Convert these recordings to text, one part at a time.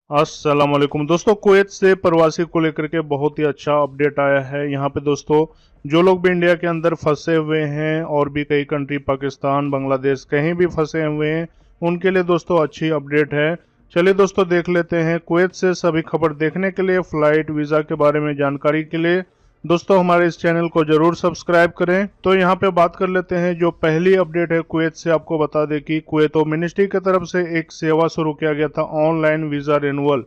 अस्सलाम वालेकुम दोस्तों। कुवैत से प्रवासी को लेकर के बहुत ही अच्छा अपडेट आया है। यहाँ पे दोस्तों जो लोग भी इंडिया के अंदर फंसे हुए हैं और भी कई कंट्री पाकिस्तान बांग्लादेश कहीं भी फंसे हुए हैं, उनके लिए दोस्तों अच्छी अपडेट है। चलिए दोस्तों देख लेते हैं कुवैत से सभी खबर देखने के लिए, फ्लाइट वीज़ा के बारे में जानकारी के लिए दोस्तों हमारे इस चैनल को जरूर सब्सक्राइब करें। तो यहाँ पे बात कर लेते हैं जो पहली अपडेट है कुवैत से। आपको बता दें कि कुवैत मिनिस्ट्री की तरफ से एक सेवा शुरू किया गया था, ऑनलाइन वीज़ा रिन्यूअल।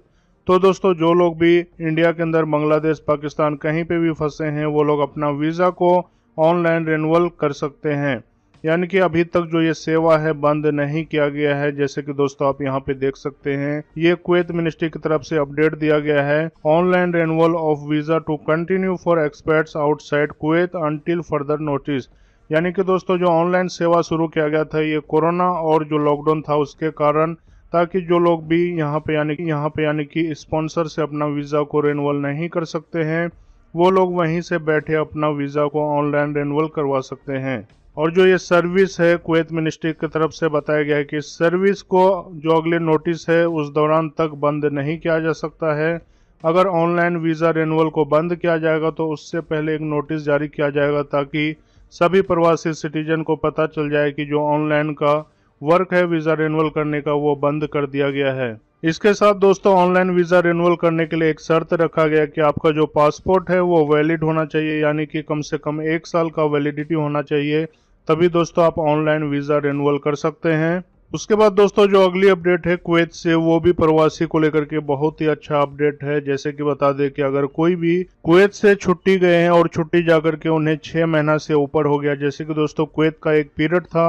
तो दोस्तों जो लोग भी इंडिया के अंदर बांग्लादेश पाकिस्तान कहीं पे भी फंसे हैं, वो लोग अपना वीज़ा को ऑनलाइन रिन्यूअल कर सकते हैं। यानी कि अभी तक जो ये सेवा है बंद नहीं किया गया है। जैसे कि दोस्तों आप यहाँ पे देख सकते हैं, ये कुवैत मिनिस्ट्री की तरफ से अपडेट दिया गया है, online renewal of visa to continue for experts outside Kuwait until further notice. यानी कि दोस्तों जो ऑनलाइन सेवा शुरू किया गया था, ये कोरोना और जो लॉकडाउन था उसके कारण, ताकि जो लोग भी यहाँ पे यानी कि स्पॉन्सर से अपना वीज़ा को रिन्यूअल नहीं कर सकते हैं, वो लोग वहीं से बैठे अपना वीज़ा को ऑनलाइन रिन्यूअल करवा सकते हैं। और जो ये सर्विस है कुवैत मिनिस्ट्री की तरफ से बताया गया है कि सर्विस को जो अगले नोटिस है उस दौरान तक बंद नहीं किया जा सकता है। अगर ऑनलाइन वीज़ा रिन्यूअल को बंद किया जाएगा तो उससे पहले एक नोटिस जारी किया जाएगा, ताकि सभी प्रवासी सिटीजन को पता चल जाए कि जो ऑनलाइन का वर्क है वीज़ा रिन्यूअल करने का, वो बंद कर दिया गया है। इसके साथ दोस्तों ऑनलाइन वीज़ा रिन्यूअल करने के लिए एक शर्त रखा गया कि आपका जो पासपोर्ट है वो वैलिड होना चाहिए, यानी कि कम से कम 1 साल का वैलिडिटी होना चाहिए, तभी दोस्तों आप ऑनलाइन वीज़ा रिन्यूअल कर सकते हैं। उसके बाद दोस्तों जो अगली अपडेट है कुवैत से, वो भी प्रवासी को लेकर के बहुत ही अच्छा अपडेट है। जैसे कि बता दें कि अगर कोई भी कुवैत से छुट्टी गए हैं और छुट्टी जाकर के उन्हें 6 महीना से ऊपर हो गया, जैसे कि दोस्तों कुवैत का एक पीरियड था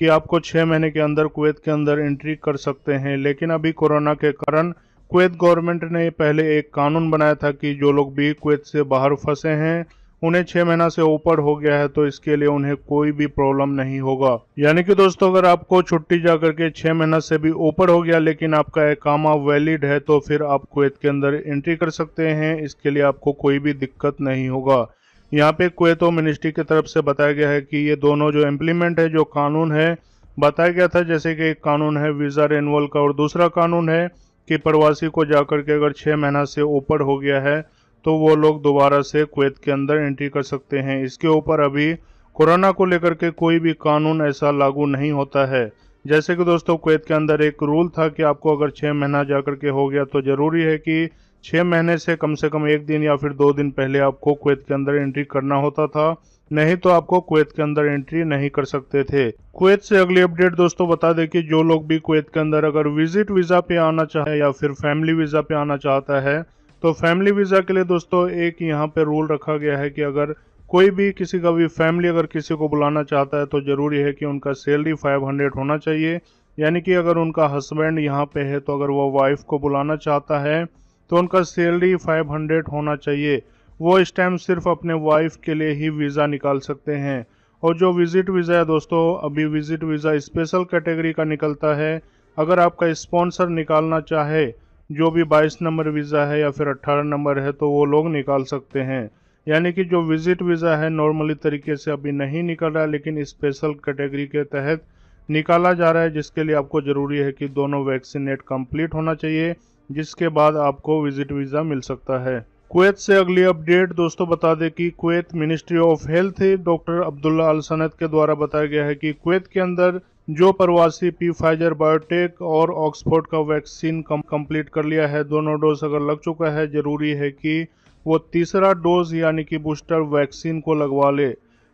कि आपको 6 महीने के अंदर कुवैत के अंदर एंट्री कर सकते हैं, लेकिन अभी कोरोना के कारण कुवैत गवर्नमेंट ने पहले एक कानून बनाया था कि जो लोग भी कुवैत से बाहर फंसे हैं, उन्हें 6 महीना से ऊपर हो गया है तो इसके लिए उन्हें कोई भी प्रॉब्लम नहीं होगा। यानी कि दोस्तों अगर आपको छुट्टी जाकर के 6 महीना से भी ऊपर हो गया लेकिन आपका इकामा वैलिड है, तो फिर आप कुवैत के अंदर एंट्री कर सकते हैं। इसके लिए आपको कोई भी दिक्कत नहीं होगा। यहाँ पे कुवैत मिनिस्ट्री की तरफ से बताया गया है कि ये दोनों जो इम्प्लीमेंट है, जो कानून है बताया गया था, जैसे कि एक कानून है वीज़ा रिन्यूअल का और दूसरा कानून है कि प्रवासी को जाकर के अगर 6 महीना से ऊपर हो गया है तो वो लोग दोबारा से कुवैत के अंदर एंट्री कर सकते हैं। इसके ऊपर अभी कोरोना को लेकर के कोई भी कानून ऐसा लागू नहीं होता है। जैसे कि दोस्तों कुवैत के अंदर एक रूल था कि आपको अगर 6 महीना जाकर के हो गया तो ज़रूरी है कि 6 महीने से कम 1 दिन या फिर 2 दिन पहले आपको कुवैत के अंदर एंट्री करना होता था, नहीं तो आपको कुवैत के अंदर एंट्री नहीं कर सकते थे। कुवैत से अगली अपडेट दोस्तों बता दें कि जो लोग भी कुवैत के अंदर अगर विजिट वीज़ा पे आना चाहे या फिर फैमिली वीज़ा पे आना चाहता है, तो फैमिली वीज़ा के लिए दोस्तों एक यहाँ पे रूल रखा गया है कि अगर कोई भी किसी का भी फैमिली अगर किसी को बुलाना चाहता है तो ज़रूरी है कि उनका सैलरी 500 होना चाहिए। यानी कि अगर उनका हस्बैंड यहाँ पे है तो अगर वो वाइफ को बुलाना चाहता है तो उनका सैलरी 500 होना चाहिए। वो इस टाइम सिर्फ अपने वाइफ के लिए ही वीज़ा निकाल सकते हैं। और जो विजिट वीज़ा है दोस्तों, अभी विजिट वीज़ा स्पेशल कैटेगरी का निकलता है। अगर आपका स्पॉन्सर निकालना चाहे, जो भी 22 नंबर वीज़ा है या फिर 18 नंबर है, तो वो लोग निकाल सकते हैं। यानी कि जो विजिट वीज़ा है नॉर्मली तरीके से अभी नहीं निकल रहा है, लेकिन स्पेशल कैटेगरी के तहत निकाला जा रहा है, जिसके लिए आपको ज़रूरी है कि दोनों वैक्सीनेट कंप्लीट होना चाहिए, जिसके बाद आपको विजिट वीज़ा मिल सकता है। कुवैत से अगली अपडेट दोस्तों बता दें कि Kuwait ministry of health doctor Abdullah al Sanad के द्वारा बताया गया है कि कुवैत के अंदर जो प्रवासी फाइजर बायोटेक और ऑक्सफोर्ड का वैक्सीन कंप्लीट कर लिया है, दोनों डोज अगर लग चुका है, जरूरी है कि वो तीसरा डोज यानी कि बूस्टर वैक्सीन को लगवा ले।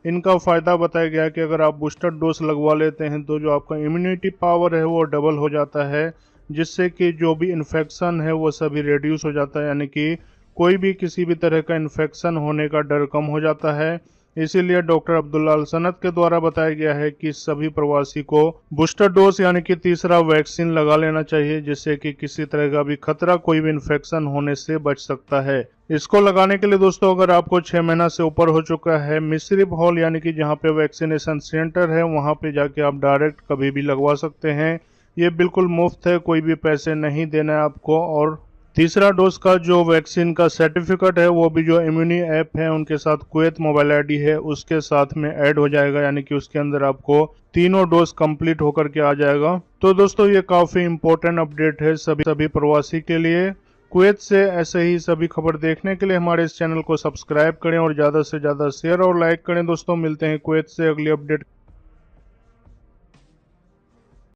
इनका फ़ायदा बताया गया है कि अगर आप बूस्टर डोज लगवा लेते हैं तो जो आपका इम्यूनिटी पावर है वो डबल हो जाता है, जिससे कि जो भी इन्फेक्शन है वो सभी रिड्यूस हो जाता है, यानी कि कोई भी किसी भी तरह का इन्फेक्शन होने का डर कम हो जाता है। इसीलिए डॉक्टर अब्दुल्ला अल सनद के द्वारा बताया गया है कि सभी प्रवासी को बूस्टर डोज यानी कि तीसरा वैक्सीन लगा लेना चाहिए, जिससे कि किसी तरह का भी खतरा, कोई भी इन्फेक्शन होने से बच सकता है। इसको लगाने के लिए दोस्तों अगर आपको 6 महीना से ऊपर हो चुका है, मिस्रिप हॉल यानी कि जहाँ पे वैक्सीनेशन सेंटर है वहाँ पे जाके आप डायरेक्ट कभी भी लगवा सकते हैं। ये बिल्कुल मुफ्त है, कोई भी पैसे नहीं देना है आपको, और तीसरा डोज का जो वैक्सीन का सर्टिफिकेट है वो भी जो इम्यूनी ऐप है उनके साथ कुवैत मोबाइल आईडी है उसके साथ में ऐड हो जाएगा, यानी कि उसके अंदर आपको तीनों डोज कंप्लीट होकर के आ जाएगा। तो दोस्तों ये काफी इंपॉर्टेंट अपडेट है सभी सभी प्रवासी के लिए। कुवैत से ऐसे ही सभी खबर देखने के लिए हमारे इस चैनल को सब्सक्राइब करें और ज्यादा से ज्यादा शेयर और लाइक करें। दोस्तों मिलते हैं कुवैत से अगली अपडेट।